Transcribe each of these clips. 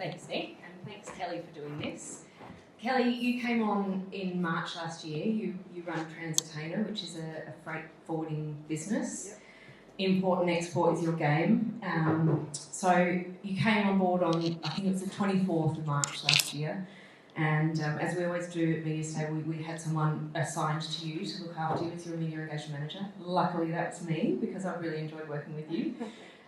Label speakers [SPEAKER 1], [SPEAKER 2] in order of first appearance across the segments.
[SPEAKER 1] Thanks, Nick, and thanks, Kelly, for doing this. Kelly, you came on in March last year. You run Transitainer, which is a freight forwarding business.
[SPEAKER 2] Yep.
[SPEAKER 1] Import and export is your game. So you came on board on, I think it was the 24th of March last year. And as we always do at Media Day, we had someone assigned to you to look after you as your media engagement manager. Luckily, that was me, because I really enjoyed working with you.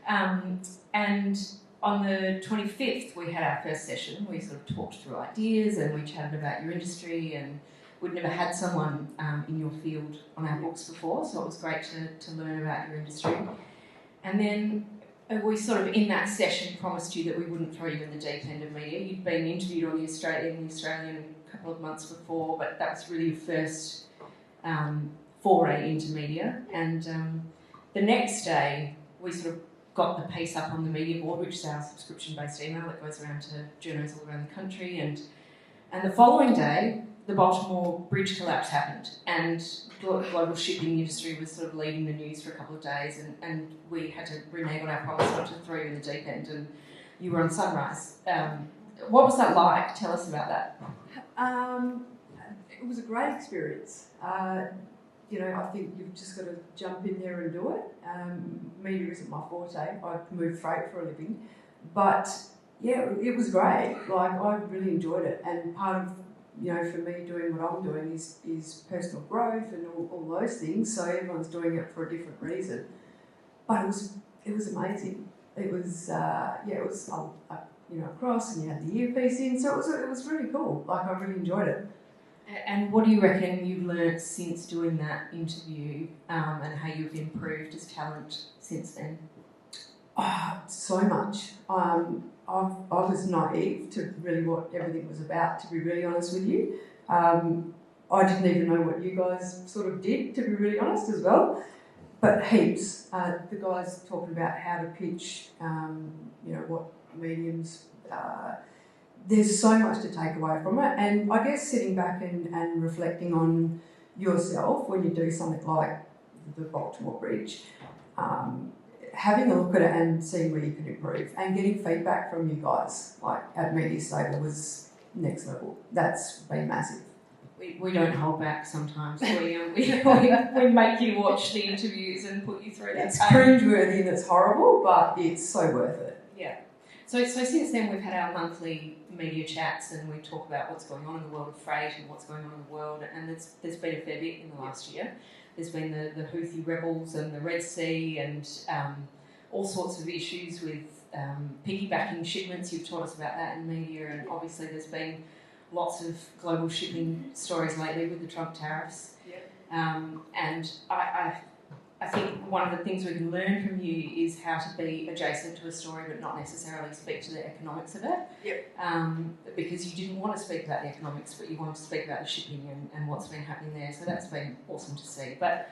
[SPEAKER 1] And on the 25th, we had our first session. We sort of talked through ideas and we chatted about your industry, and we'd never had someone in your field on our books before, so it was great to learn about your industry. And then we sort of, in that session, promised you that we wouldn't throw you in the deep end of media. You'd been interviewed on the Australian a couple of months before, but that was really your first foray into media. And the next day, we sort of got the piece up on the media board, which is our subscription-based email that goes around to journos all around the country. And the following day, the Baltimore bridge collapse happened, and the global shipping industry was sort of leading the news for a couple of days, and we had to renege on our promise not to throw you in the deep end, and you were on Sunrise. What was that like? Tell us about that.
[SPEAKER 2] It was a great experience. I think you've just got to jump in there and do it. Media isn't my forte. I move freight for a living. But, yeah, it was great. I really enjoyed it. And part of, for me doing what I'm doing is personal growth and all those things. So everyone's doing it for a different reason. But it was amazing. It was, it was, across, and you had the earpiece in. So it was really cool. I really enjoyed it.
[SPEAKER 1] And what do you reckon you've learnt since doing that interview, and how you've improved as talent since then?
[SPEAKER 2] So much. I was naive to really what everything was about, to be really honest with you. I didn't even know what you guys sort of did, to be really honest as well. But heaps. The guys talking about how to pitch, what mediums. There's so much to take away from it, and I guess sitting back and reflecting on yourself when you do something like the Baltimore Bridge, having a look at it and seeing where you can improve, and getting feedback from you guys, like at Media Stable, was next level. That's been massive.
[SPEAKER 1] We don't hold back sometimes. We make you watch the interviews and put you through that.
[SPEAKER 2] It's cringeworthy and it's horrible, but it's so worth it.
[SPEAKER 1] Yeah. So since then we've had our monthly media chats, and we talk about what's going on in the world of freight and what's going on in the world, and there's been a fair bit in the last year. There's been the Houthi rebels and the Red Sea, and all sorts of issues with piggybacking shipments. You've taught us about that in media, and obviously there's been lots of global shipping stories lately with the Trump tariffs.
[SPEAKER 2] Yep.
[SPEAKER 1] And I think one of the things we can learn from you is how to be adjacent to a story but not necessarily speak to the economics of it.
[SPEAKER 2] Yep.
[SPEAKER 1] Because you didn't want to speak about the economics, but you wanted to speak about the shipping and what's been happening there. So that's been awesome to see. But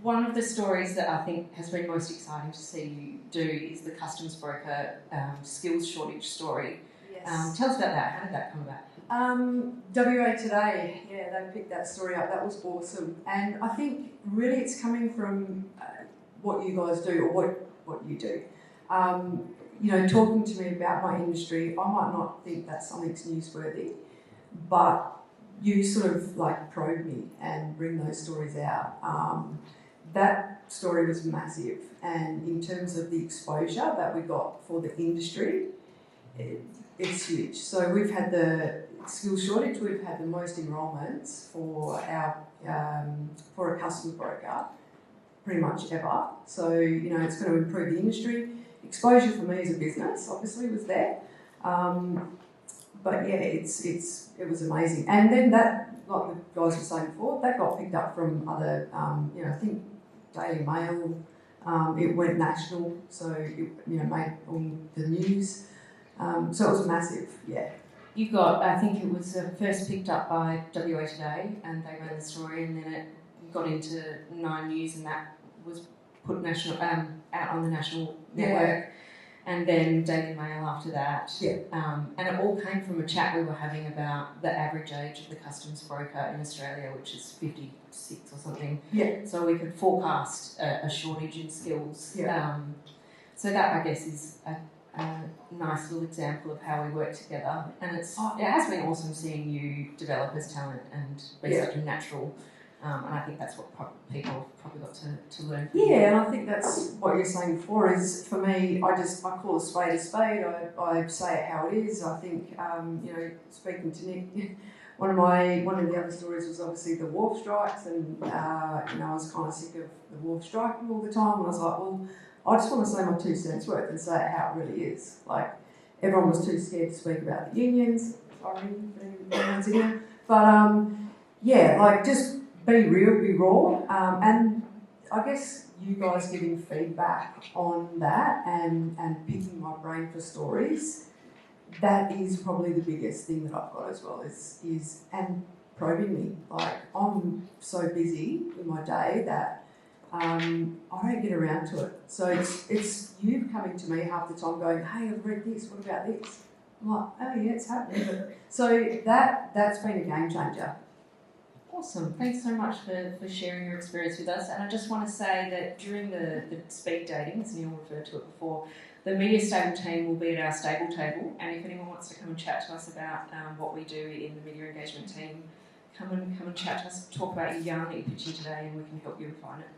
[SPEAKER 1] one of the stories that I think has been most exciting to see you do is the customs broker skills shortage story.
[SPEAKER 2] Yes.
[SPEAKER 1] Tell us about that. How did that come about?
[SPEAKER 2] WA Today, they picked that story up. That was awesome. And I think really it's coming from what you guys do, or what you do. Talking to me about my industry, I might not think that something's newsworthy, but you sort of probe me and bring those stories out. That story was massive, and in terms of the exposure that we got for the industry, it's huge. So we've had the skills shortage. We've had the most enrolments for our for a customs broker, pretty much ever. So it's going to improve the industry. Exposure for me as a business, obviously, was there. But yeah, it was amazing. And then that, like the guys were saying before, that got picked up from other. I think Daily Mail. It went national, so it made all the news. So it was massive, yeah.
[SPEAKER 1] You got, I think it was first picked up by WA Today, and they ran the story, and then it got into 9 News, and that was put national out on the national network, and then Daily Mail after that.
[SPEAKER 2] Yeah.
[SPEAKER 1] And it all came from a chat we were having about the average age of the customs broker in Australia, which is 56 or something.
[SPEAKER 2] Yeah.
[SPEAKER 1] So we could forecast a shortage in skills.
[SPEAKER 2] Yeah.
[SPEAKER 1] So that, I guess, is nice little example of how we work together, and it has been awesome seeing you develop as talent and be such a natural. And I think that's what people have probably got to learn from you.
[SPEAKER 2] Yeah, and I think that's what you're saying before is, for me, I call a spade a spade. I say it how it is. I think, speaking to Nick, one of the other stories was obviously the wharf strikes, and I was kind of sick of the wharf striking all the time, and I was like, well, I just want to say my 2 cents worth and say it how it really is. Like, everyone was too scared to speak about the unions. Sorry, if anyone's in here. But, just be real, be raw, and I guess you guys giving feedback on that and picking my brain for stories, that is probably the biggest thing that I've got as well, is and probing me. Like, I'm so busy in my day that I don't get around to it. So it's you coming to me half the time going, hey, I've read this, what about this? I'm like, oh yeah, it's happening. So that's been a game changer.
[SPEAKER 1] Awesome. Thanks so much for sharing your experience with us. And I just want to say that during the speed dating, as Neil referred to it before, the Media Stable team will be at our stable table. And if anyone wants to come and chat to us about what we do in the media engagement team, come and chat to us, talk about your yarn that you're pitching today, and we can help you refine it.